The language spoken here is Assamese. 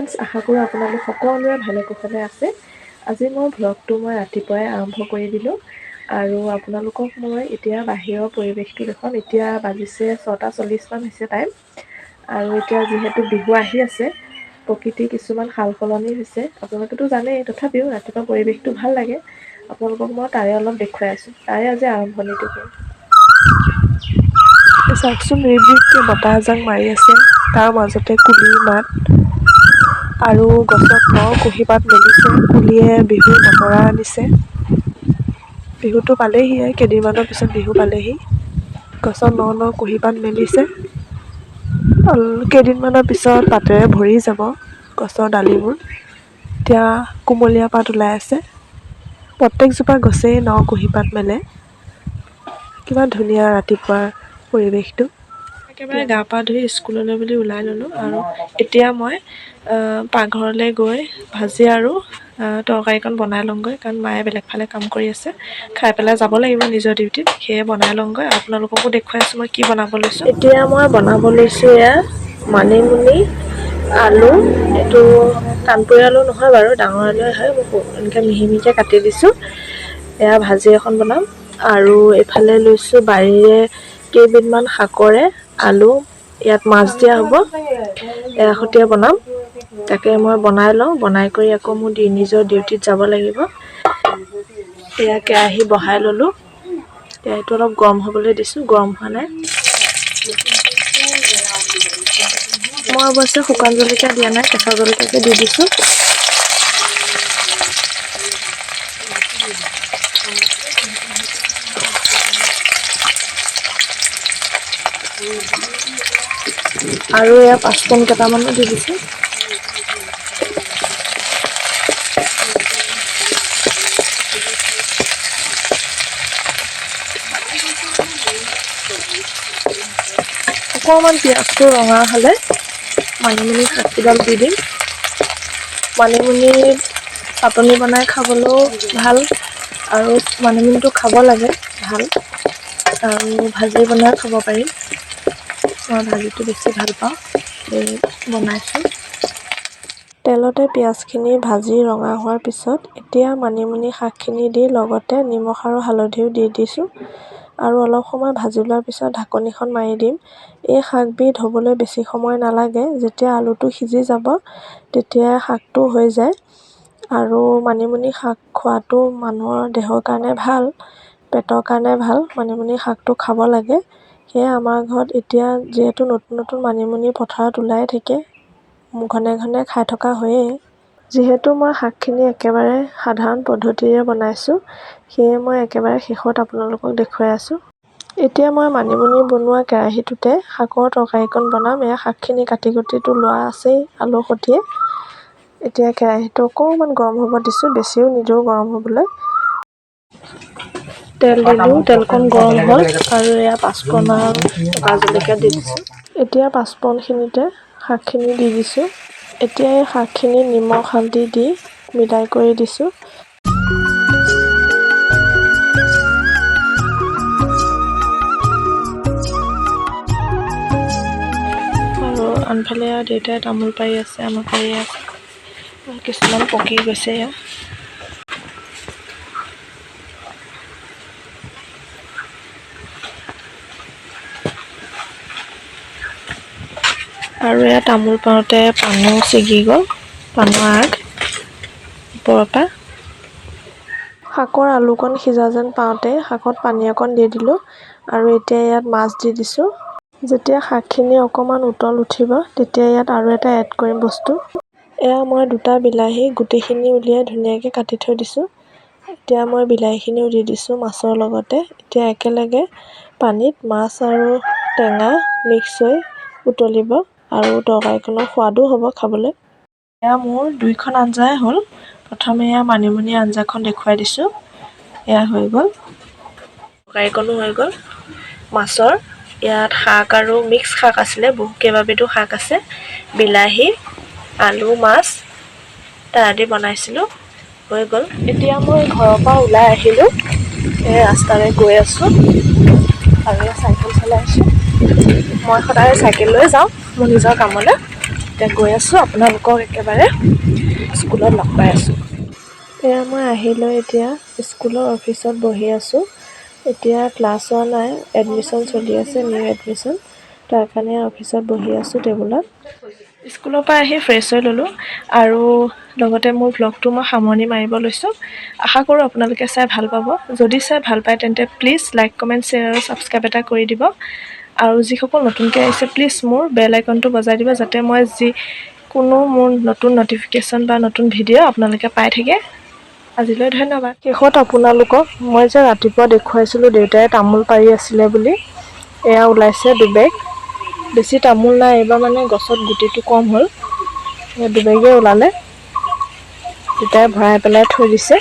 ফ্ৰেণ্ডছ, আশা কৰোঁ আপোনালোক সকলোৰে ভালে কুশলে আছে। আজি মই ভ্লগটো ৰাতিপুৱাই আৰম্ভ কৰি দিলোঁ আৰু আপোনালোকক মই এতিয়া বাহিৰৰ পৰিৱেশটো দেখুৱাম। এতিয়া বাজিছে 6:40মান হৈছে টাইম আৰু এতিয়া যিহেতু বিহু আহি আছে, প্ৰকৃতিৰ কিছুমান সাল সলনি হৈছে আপোনালোকেতো জানেই, তথাপিও ৰাতিপুৱা পৰিৱেশটো ভাল লাগে। আপোনালোকক মই তাৰে অলপ দেখুৱাই আছোঁ, তাৰে আজি আৰম্ভণিটো কৰোঁ। চাওকচোন, ৰিবৰিবকৈ বতাহ এজাক মাৰি আছে, তাৰ মাজতে কুলিৰ মাত আৰু গছত কুঁহিপাত মেলিছে। কুলিয়ে বিহুৰ বতৰা আনিছে। বিহুটো পালেহিয়ে, কেইদিনমানৰ পিছত বিহু পালেহি। গছত কুঁহিপাত মেলিছে। কেইদিনমানৰ পিছত পাতেৰে ভৰি যাব গছৰ ডালিবোৰ। এতিয়া কুমলীয়া পাত ওলাই আছে। প্ৰত্যেকজোপা গছেই কুঁহিপাত মেলে। কিমান ধুনীয়া ৰাতিপুৱাৰ পৰিৱেশটো। একেবাৰে গা পা ধুই স্কুললৈ বুলি ওলাই ল'লোঁ আৰু এতিয়া মই পাকঘৰলৈ গৈ ভাজি আৰু তৰকাৰীকণ বনাই লওঁগৈ, কাৰণ মায়ে বেলেগ ফালে কাম কৰি আছে। খাই পেলাই যাব লাগিব নিজৰ ডিউটিত, সেয়ে বনাই লওঁগৈ। আপোনালোককো দেখুৱাই আছোঁ মই কি বনাব লৈছোঁ। এতিয়া মই বনাব লৈছোঁ এয়া মানিমুনি, আলু, এইটো কাণপুৰীয়া আলু নহয় বাৰু, ডাঙৰ আলুৱে হয়। মই এনেকৈ মিহি মিহিকৈ কাটি দিছোঁ। এয়া ভাজি এখন বনাম আৰু এইফালে লৈছোঁ বাৰীৰে কেইবিধমান শাকৰে আলু, ইয়াত মাছ দিয়া হ'ব, এয়া সৈতে বনাম। তাকে মই বনাই লওঁ, বনাই কৰি আকৌ মোৰ নিজৰ ডিউটিত যাব লাগিব। এয়া কেৰাহী বহাই ল'লোঁ। কেৰাহীটো অলপ গৰম হ'বলৈ দিছোঁ, গৰম হোৱা নাই। মই অৱশ্যে শুকান জলকীয়া দিয়া নাই, কেঁচা জলকীয়াকে দি দিছোঁ। আৰু এয়া পাঁচফোৰণ কেইটামানো দি দিছোঁ। অকণমান পিঁয়াজটো ৰঙা হ'লে মানিমুনি শাককেইডাল দি দিম। মানিমুনি চাটনি বনাই খাবলৈও ভাল আৰু মানিমুনিটো খাব লাগে ভাল, আৰু ভাজি বনাই খাব পাৰি। মই ভাজিটো বেছি ভাল পাওঁ, সেই বনাইছোঁ। তেলতে পিঁয়াজখিনি ভাজি ৰঙা হোৱাৰ পিছত এতিয়া মানিমুনি শাকখিনি দি লগতে নিমখ আৰু হালধিও দি দিছোঁ আৰু অলপ সময় ভাজি লোৱাৰ পিছত ঢাকনিখন মাৰি দিম। এই শাকবিধ হ'বলৈ বেছি সময় নালাগে। যেতিয়া আলুটো সিজি যাব তেতিয়াই শাকটো হৈ যায়। আৰু মানিমুনি শাক খোৱাটো মানুহৰ দেহৰ কাৰণে ভাল, পেটৰ কাৰণে ভাল। মানিমুনি শাকটো খাব লাগে। সেয়ে আমাৰ ঘৰত এতিয়া যিহেতু নতুন নতুন মানিমুনি পথাৰত ওলাই থাকে, ঘনে ঘনে খাই থকা হয়েই। যিহেতু মই শাকখিনি একেবাৰে সাধাৰণ পদ্ধতিৰে বনাইছোঁ, সেয়ে মই একেবাৰে শেষত আপোনালোকক দেখুৱাই আছোঁ। এতিয়া মই মানিমুনি বনোৱা কেৰাহীটোতে শাকৰ তৰকাৰীকণ বনাম। এয়া শাকখিনি কাটি কুটিটো লোৱা আছেই আলুৰ সৈতে। এতিয়া কেৰাহীটো অকণমান গৰম হ'ব দিছোঁ, বেছিও নিদিওঁ গৰম হ'বলৈ। তেল দিলোঁ, তেলকণ গৰম হ'ল আৰু এয়া পাঁচফোৰণ আৰু কেঁচা জলকীয়া দি দিছোঁ। এতিয়া পাঁচফোৰণখিনিতে শাকখিনি দি দিছোঁ। এতিয়া এই শাকখিনি নিমখ হালধি দি মিলাই কৰি দিছোঁ। আৰু আনফালে দেউতাই তামোল পাৰি আছে, আমাৰ পাৰি আছে। কিছুমান পকি গৈছে এয়া। আৰু এয়া তামোল পাৰোঁতে পাণো ছিগি গ'ল, পাণৰ আগ ওপৰৰ পৰা। শাকৰ আলুকণ সিজা যেন পাওঁতে শাকত পানী অকণ দি দিলোঁ আৰু এতিয়া ইয়াত মাছ দি দিছোঁ। যেতিয়া শাকখিনি অকণমান উতল উঠিব তেতিয়া ইয়াত আৰু এটা এড কৰিম বস্তু। এয়া মই দুটা বিলাহী গোটেইখিনি উলিয়াই ধুনীয়াকৈ কাটি থৈ দিছোঁ। এতিয়া মই বিলাহীখিনিও দি দিছোঁ মাছৰ লগতে। এতিয়া একেলগে পানীত মাছ আৰু টেঙা মিক্স হৈ উতলিব আৰু তৰকাৰীখনৰ সোৱাদো হ'ব খাবলৈ। এয়া মোৰ দুইখন আঞ্জাই হ'ল। প্ৰথমে এয়া মানিমুনি আঞ্জাখন দেখুৱাই দিছোঁ, এয়া হৈ গ'ল। তৰকাৰীকণো হৈ গ'ল মাছৰ। ইয়াত শাক আৰু মিক্স শাক আছিলে, কেইবাবিধো শাক আছে। বিলাহী, আলু, মাছ তাৰ দি বনাইছিলোঁ, হৈ গ'ল। এতিয়া মই ঘৰৰ পৰা ওলাই আহিলোঁ, এই ৰাস্তাৰে গৈ আছোঁ আৰু চাইকেল চলাই আছোঁ। মই সদায় চাইকেল লৈ যাওঁ মোৰ নিজৰ কামলৈ। এতিয়া গৈ আছোঁ আপোনালোকক একেবাৰে স্কুলত লগ পাই আছোঁ। এয়া মই আহিলৈ এতিয়া স্কুলৰ অফিচত বহি আছোঁ। এতিয়া ক্লাছ হোৱা নাই, এডমিশ্যন চলি আছে, নিউ এডমিশ্যন। তাৰ কাৰণে অফিচত বহি আছোঁ টেবুলত। স্কুলৰ পৰা আহি ফ্ৰেছ হৈ ল'লোঁ আৰু লগতে মোৰ ভ্লগটো মই সামৰণি মাৰিব লৈছোঁ। আশা কৰোঁ আপোনালোকে চাই ভাল পাব। যদি চাই ভাল পায় তেন্তে প্লিজ লাইক, কমেণ্ট, শ্বেয়াৰ আৰু ছাবস্ক্ৰাইব এটা কৰি দিব। আৰু যিসকল নতুনকৈ আহিছে প্লিজ মোৰ বেল আইকনটো বজাই দিব, যাতে মই যিকোনো মোৰ নতুন নটিফিকেশ্যন বা নতুন ভিডিঅ' আপোনালোকে পাই থাকে। আজিলৈ ধন্যবাদ। শেষত আপোনালোকক মই যে ৰাতিপুৱা দেখুৱাইছিলোঁ দেউতাই তামোল পাৰি আছিলে বুলি, এয়া ওলাইছে দুবেগ। বেছি তামোল নাই, এইবাৰ মানে গছত গুটিটো কম হ'ল, দুবেগেই ওলালে। দেউতাই ভৰাই পেলাই থৈ দিছে।